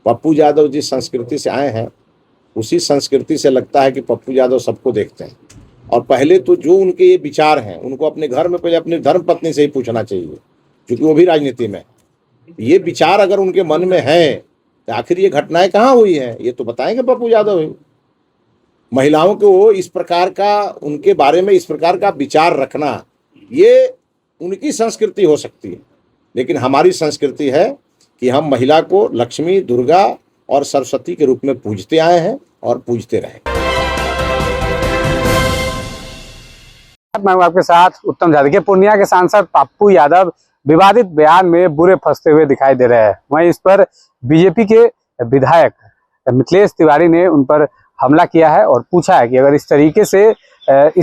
पप्पू यादव जिस संस्कृति से आए हैं उसी संस्कृति से लगता है कि पप्पू यादव सबको देखते हैं। और पहले तो जो उनके ये विचार हैं उनको अपने घर में पहले अपनी धर्म पत्नी से ही पूछना चाहिए, क्योंकि वो भी राजनीति में है। ये विचार अगर उनके मन में है तो आखिर ये घटनाएं कहाँ हुई हैं, ये तो बताएंगे पप्पू यादव ही। महिलाओं को इस प्रकार का, उनके बारे में इस प्रकार का विचार रखना, ये उनकी संस्कृति हो सकती है, लेकिन हमारी संस्कृति है कि हम महिला को लक्ष्मी, दुर्गा और सरस्वती के रूप में पूजते आए हैं और पूजते रहें। मैं आपके साथ उत्तम जादव। पूर्णिया के सांसद पप्पू यादव विवादित बयान में बुरे फंसते हुए दिखाई दे रहे हैं। वहीं इस पर बीजेपी के विधायक मिथिलेश तिवारी ने उन पर हमला किया है और पूछा है कि अगर इस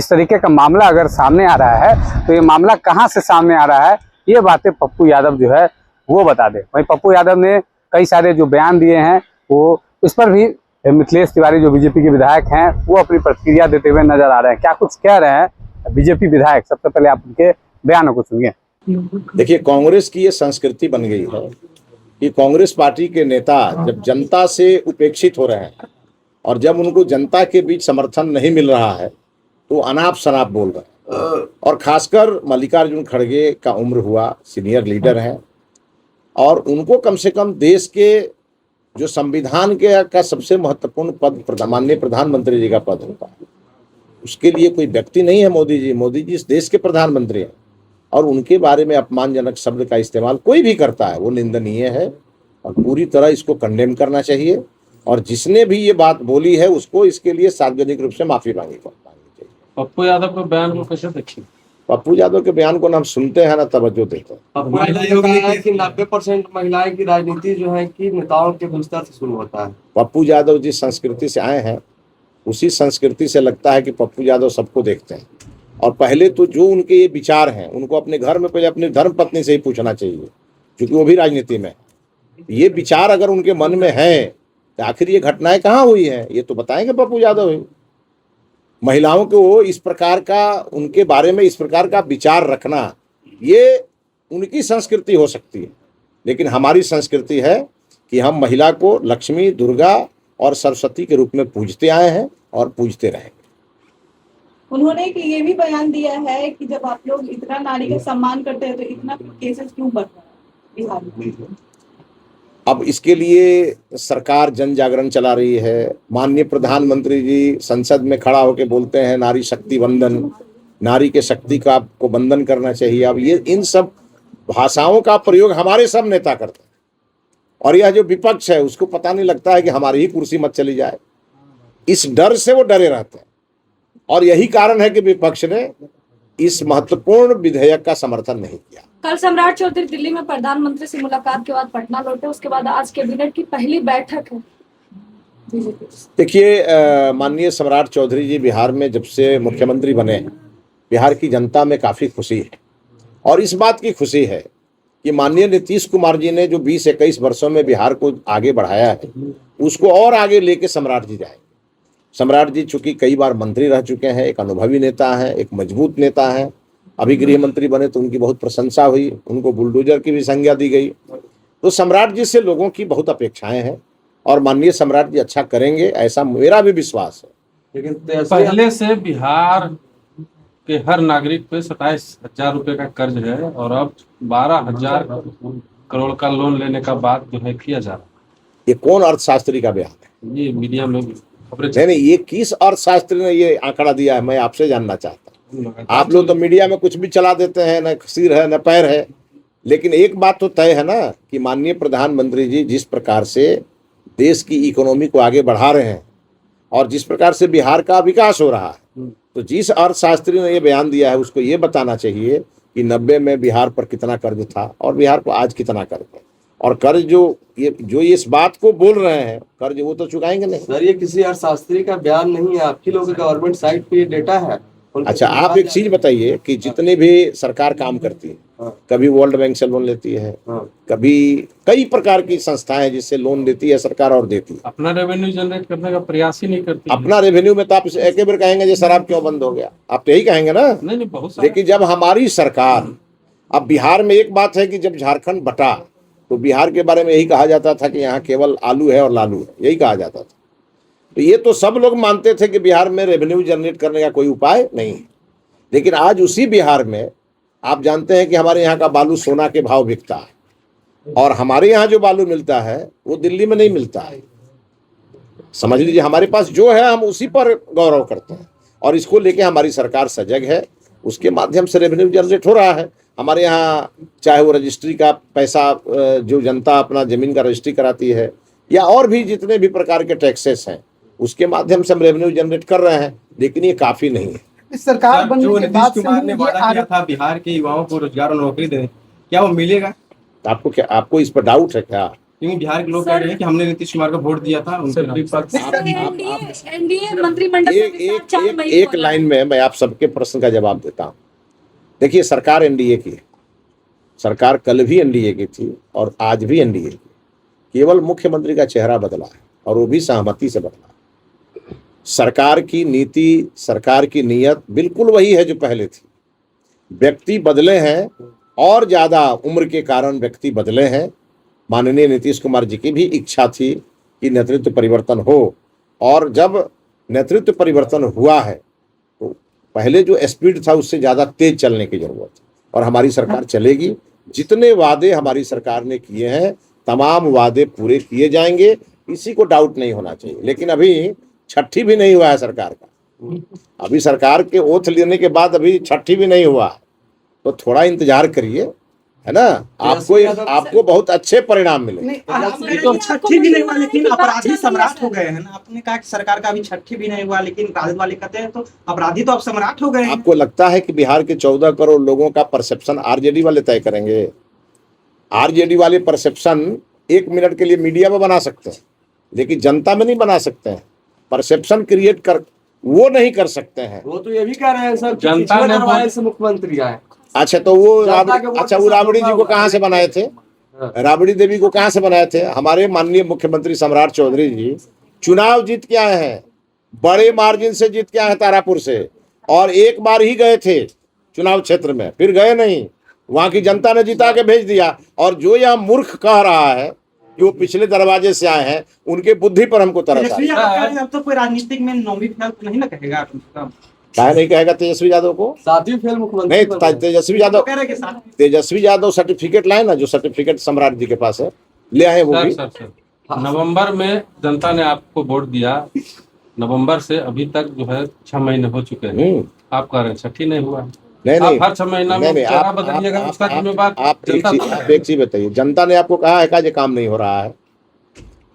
तरीके का मामला अगर सामने आ रहा है तो ये मामला कहां से सामने आ रहा है, ये बातें पप्पू यादव जो है वो बता दे। वहीं पप्पू यादव ने कई सारे जो बयान दिए हैं वो इस पर भी मिथिलेश तिवारी जो बीजेपी के विधायक हैं वो अपनी प्रतिक्रिया देते हुए नजर आ रहे हैं। क्या कुछ कह रहे हैं बीजेपी विधायक, सबसे पहले आप उनके बयानों को सुनिए। देखिए, कांग्रेस की ये संस्कृति बन गई है कि कांग्रेस पार्टी के नेता जब जनता से उपेक्षित हो रहे हैं और जब उनको जनता के बीच समर्थन नहीं मिल रहा है तो अनाप शनाप बोल रहे हैं। और खासकर मल्लिकार्जुन खड़गे का उम्र हुआ, सीनियर लीडर हैं, और उनको कम से कम देश के जो संविधान का सबसे महत्वपूर्ण पद माननीय प्रधानमंत्री जी का पद होता है, उसके लिए कोई व्यक्ति नहीं है मोदी जी। मोदी जी इस देश के प्रधानमंत्री हैं और उनके बारे में अपमानजनक शब्द का इस्तेमाल कोई भी करता है वो निंदनीय है और पूरी तरह इसको कंडेम करना चाहिए। और जिसने भी ये बात बोली है उसको इसके लिए सार्वजनिक रूप से माफी मांगनी चाहिए। पप्पू यादव के बयान को कैसे देखिए? पप्पू यादव के बयान को ना हम सुनते हैं ना तवज्जो देते हैं। पप्पू यादव ने कहा है कि 90% महिलाएं की राजनीति जो है कि नेताओं के विस्तार से शुरू होता है। पप्पू यादव जिस संस्कृति से आए हैं उसी संस्कृति से लगता है कि पप्पू यादव सबको देखते हैं। और पहले तो जो उनके ये विचार हैं उनको अपने घर में पहले अपनी धर्म पत्नी से ही पूछना चाहिए, क्योंकि वो भी राजनीति में है। ये विचार अगर उनके मन में है तो आखिर ये घटनाएं कहाँ हुई हैं, ये तो बताएंगे पप्पू यादव ही। महिलाओं को इस प्रकार का, उनके बारे में इस प्रकार का विचार रखना, ये उनकी संस्कृति हो सकती है, लेकिन हमारी संस्कृति है कि हम महिला को लक्ष्मी, दुर्गा और सरस्वती के रूप में पूजते आए हैं और पूजते रहेंगे। उन्होंने कि ये भी बयान दिया है कि जब आप लोग इतना नारी का सम्मान करते हैं तो इतना केसेस क्यों बढ़ रहा है बिहार में? अब इसके लिए सरकार जन जागरण चला रही है। माननीय प्रधानमंत्री जी संसद में खड़ा होकर बोलते हैं नारी शक्ति वंदन, नारी के शक्ति का आपको वंदन करना चाहिए। अब ये इन सब भाषाओं का प्रयोग हमारे सब नेता करते हैं और यह जो विपक्ष है उसको पता नहीं लगता है कि हमारी ही कुर्सी मत चली जाए, इस डर से वो डरे रहते हैं। और यही कारण है कि विपक्ष ने इस महत्वपूर्ण विधेयक का समर्थन नहीं किया। कल सम्राट चौधरी दिल्ली में प्रधानमंत्री से मुलाकात के बाद पटना लौटे, उसके बाद आज कैबिनेट की पहली बैठक है। देखिए, माननीय सम्राट चौधरी जी बिहार में जब से मुख्यमंत्री बने बिहार की जनता में काफ़ी खुशी है और इस बात की खुशी है कि माननीय नीतीश कुमार जी ने जो 20-21 वर्षों में बिहार को आगे बढ़ाया है उसको और आगे लेके सम्राट जी जाएंगे। सम्राट जी चूंकि कई बार मंत्री रह चुके हैं, एक अनुभवी नेता हैं, एक मजबूत नेता हैं। अभी गृह मंत्री बने तो उनकी बहुत प्रशंसा हुई, उनको बुलडोजर की भी संज्ञा दी गई। तो सम्राट जी से लोगों की बहुत अपेक्षाएं हैं और माननीय सम्राट जी अच्छा करेंगे, ऐसा मेरा भी विश्वास है। लेकिन पहले से बिहार के हर नागरिक पे 27,000 रुपए का कर्ज है और अब 12,000 करोड़ का लोन लेने का बात जो है किया जा रहा है। ये कौन अर्थशास्त्री का बयान है? ये मीडिया में नहीं, ये किस अर्थशास्त्री ने ये आंकड़ा दिया है, मैं आपसे जानना चाहता हूँ। आप लोग तो मीडिया में कुछ भी चला देते हैं, न सिर है न पैर है। लेकिन एक बात तो तय है ना कि माननीय प्रधानमंत्री जी जिस प्रकार से देश की इकोनॉमी को आगे बढ़ा रहे हैं और जिस प्रकार से बिहार का विकास हो रहा है, तो जिस अर्थशास्त्री ने ये बयान दिया है उसको ये बताना चाहिए कि 90 में बिहार पर कितना कर्ज था और बिहार को आज कितना कर्ज है। और कर्ज जो ये इस बात को बोल रहे हैं कर्ज वो तो चुकाएंगे नहीं। सर, ये किसी अर्थशास्त्री का बयान नहीं है, आपकी लोगों की गवर्नमेंट साइट पे ये डेटा है। अच्छा, आप एक चीज बताइए कि जितने भी सरकार काम करती है, कभी वर्ल्ड बैंक से लोन लेती है, कभी कई प्रकार की संस्थाएं जिससे लोन देती है सरकार और देती है, अपना रेवेन्यू जनरेट करने का प्रयास ही नहीं करती। अपना रेवेन्यू में तो आप एक बार कहेंगे जो शराब क्यों बंद हो गया, आप तो यही कहेंगे ना। नहीं, बहुत लेकिन जब हमारी सरकार, अब बिहार में एक बात है कि जब झारखंड बटा तो बिहार के बारे में यही कहा जाता था कि यहाँ केवल आलू है और लालू है, यही कहा जाता था। तो ये तो सब लोग मानते थे कि बिहार में रेवेन्यू जनरेट करने का कोई उपाय नहीं है। लेकिन आज उसी बिहार में आप जानते हैं कि हमारे यहाँ का बालू सोना के भाव बिकता है, और हमारे यहाँ जो बालू मिलता है वो दिल्ली में नहीं मिलता है। समझ लीजिए, हमारे पास जो है हम उसी पर गौरव करते हैं, और इसको लेके हमारी सरकार सजग है। उसके माध्यम से रेवेन्यू जनरेट हो रहा है। हमारे यहाँ चाहे वो रजिस्ट्री का पैसा, जो जनता अपना जमीन का रजिस्ट्री कराती है, या और भी जितने भी प्रकार के टैक्सेस हैं, उसके माध्यम से हम रेवेन्यू जनरेट कर रहे हैं। लेकिन ये काफी नहीं है। इस सरकार बनने जो के बाद नीतीश कुमार ने वादा किया था बिहार के युवाओं को रोजगार और नौकरी देने, क्या वो मिलेगा? आपको इस पर डाउट है क्या? क्योंकि बिहार के लोग कह रहे हैं कि हमने नीतीश कुमार को वोट दिया था, उनके एनडीए मंत्रिमंडल के विस्तार 4 मई को एक लाइन में मैं आप सबके प्रश्न का जवाब देता हूं। देखिए, सरकार एनडीए की है, सरकार कल भी एनडीए की थी और आज भी एनडीए की। केवल मुख्यमंत्री का चेहरा बदला है, और वो भी सहमति से बदला है। सरकार की नीति, सरकार की नीयत बिल्कुल वही है जो पहले थी। व्यक्ति बदले हैं, और ज्यादा उम्र के कारण व्यक्ति बदले हैं। माननीय नीतीश कुमार जी की भी इच्छा थी कि नेतृत्व परिवर्तन हो, और जब नेतृत्व परिवर्तन हुआ है तो पहले जो स्पीड था उससे ज़्यादा तेज चलने की जरूरत है, और हमारी सरकार चलेगी। जितने वादे हमारी सरकार ने किए हैं, तमाम वादे पूरे किए जाएंगे, इसी को डाउट नहीं होना चाहिए। लेकिन अभी छठी भी नहीं हुआ है सरकार का। अभी सरकार के ओथ लेने के बाद अभी छठी भी नहीं हुआ है, तो थोड़ा इंतजार करिए, है ना। आपको बहुत अच्छे परिणाम मिले। नहीं, आप कह रहे हैं कि छठी भी नहीं हुआ, लेकिन अपराधी सम्राट हो गए हैं ना। आपने कहा कि सरकार का अभी छठी भी नहीं हुआ, लेकिन राजद वाले कहते हैं तो अपराधी तो अब सम्राट हो गए हैं। आपको लगता है कि बिहार के 14 करोड़ लोगों का परसेप्शन आरजेडी वाले तय करेंगे? आरजेडी वाले परसेप्शन 1 मिनट के लिए मीडिया में बना सकते हैं, लेकिन जनता में नहीं बना सकते हैं। परसेप्शन क्रिएट कर वो नहीं कर सकते हैं। वो तो ये भी कह रहे हैं सर, जनता ने दरबार से मुख्यमंत्री आए। अच्छा, तो वो राबड़ी जी को कहाँ से बनाए थे? राबड़ी देवी को कहाँ से बनाए थे? हमारे माननीय मुख्यमंत्री सम्राट चौधरी जी चुनाव जीत के आए हैं, बड़े मार्जिन से जीत के आए हैं तारापुर से, और एक बार ही गए थे चुनाव क्षेत्र में, फिर गए नहीं। वहां की जनता ने जिता के भेज दिया। और जो यहाँ मूर्ख कह रहा है कि वो पिछले दरवाजे से आए हैं, उनके बुद्धि पर हमको तरस आता है। अब तो कोई राजनीतिक में नौवीं फेल नहीं ना कहेगा। क्या नहीं कहेगा तेजस्वी यादव को? 7वीं फेल मुख्यमंत्री नहीं, तेजस्वी यादव सर्टिफिकेट लाए ना, जो सर्टिफिकेट सम्राट जी के पास है, ले आए वो भी। सर नवंबर में जनता ने आपको वोट दिया, नवंबर से अभी तक जो है 6 महीने हो चुके हैं। आप कह रहे हैं छठी नहीं हुआ। नहीं, आप हर 6 महीना में चेहरा बदलिएगा, उसका जिम्मेवार आप एक चीज बताइए, जनता ने आपको कहा है कि काम नहीं हो रहा है?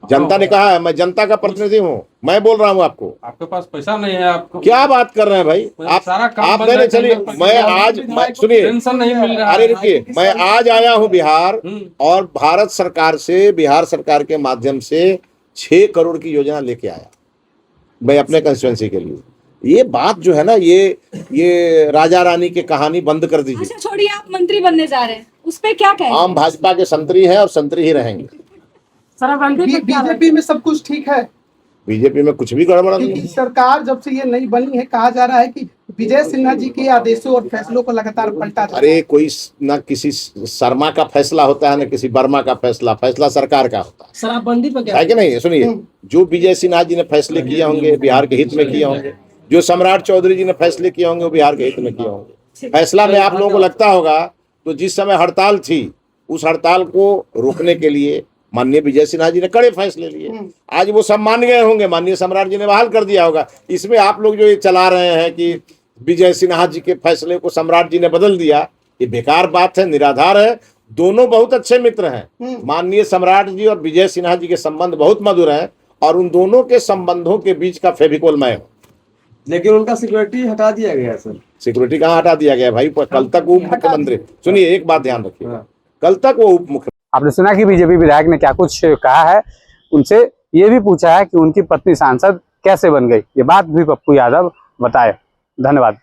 जनता ने कहा है? मैं जनता का प्रतिनिधि हूँ, मैं बोल रहा हूँ आपको। आपके पास पैसा नहीं है, आपको क्या बात कर रहे हैं भाई आप? सारा काम आप नहीं, चलिए मैं आज सुनिए, पेंशन नहीं मिल रहा। अरे रुकिए, मैं आज आया हूँ बिहार, और भारत सरकार से, बिहार सरकार के माध्यम से 6 करोड़ की योजना लेके आया मैं अपने कंस्टिट्यूएंसी के लिए। ये बात जो है ना, ये राजा रानी की कहानी बंद कर दीजिए। अच्छा छोड़िए, आप मंत्री बनने जा रहे हैं, उस पे क्या कहें? हम भाजपा के संतरी हैं और संतरी ही रहेंगे। बीजेपी में सब कुछ ठीक है? बीजेपी में कुछ भी गड़बड़ नहीं है। सरकार जब से ये नई बनी है, कहा जा रहा है कि विजय सिन्हा जी के आदेशों और फैसलों को लगातार पलटा जा रहा है। अरे कोई ना किसी शर्मा का फैसला होता है, ना किसी वर्मा का फैसला सरकार का होता है। शराबबंदी पर क्या है कि नहीं? सुनिए, जो विजय सिन्हा जी ने फैसले किए होंगे बिहार के हित में किए होंगे, जो सम्राट चौधरी जी ने फैसले किए होंगे वो बिहार के हित में किए होंगे। फैसला में आप लोगों को लगता होगा, तो जिस समय हड़ताल थी, उस हड़ताल को रोकने के लिए माननीय विजय सिन्हा जी ने कड़े फैसले लिए। आज वो सब मान गए होंगे, माननीय सम्राट जी ने बहाल कर दिया होगा। इसमें आप लोग जो ये चला रहे हैं कि विजय सिन्हा जी के फैसले को सम्राट जी ने बदल दिया, ये बेकार बात है, निराधार है। दोनों बहुत अच्छे मित्र हैं। माननीय सम्राट जी और विजय सिन्हा जी के संबंध बहुत मधुर हैं, और उन दोनों के संबंधों के बीच का फेविकोल मैं हूँ। लेकिन उनका सिक्योरिटी हटा दिया गया सर। सिक्योरिटी कहाँ हटा दिया गया भाई? कल तक वो मुख्यमंत्री, सुनिए एक बात ध्यान रखिए, कल तक वो उप मुख्यमंत्री। आपने सुना कि बीजेपी विधायक ने क्या कुछ कहा है। उनसे ये भी पूछा है कि उनकी पत्नी सांसद कैसे बन गई। ये बात भी पप्पू यादव बताए। धन्यवाद।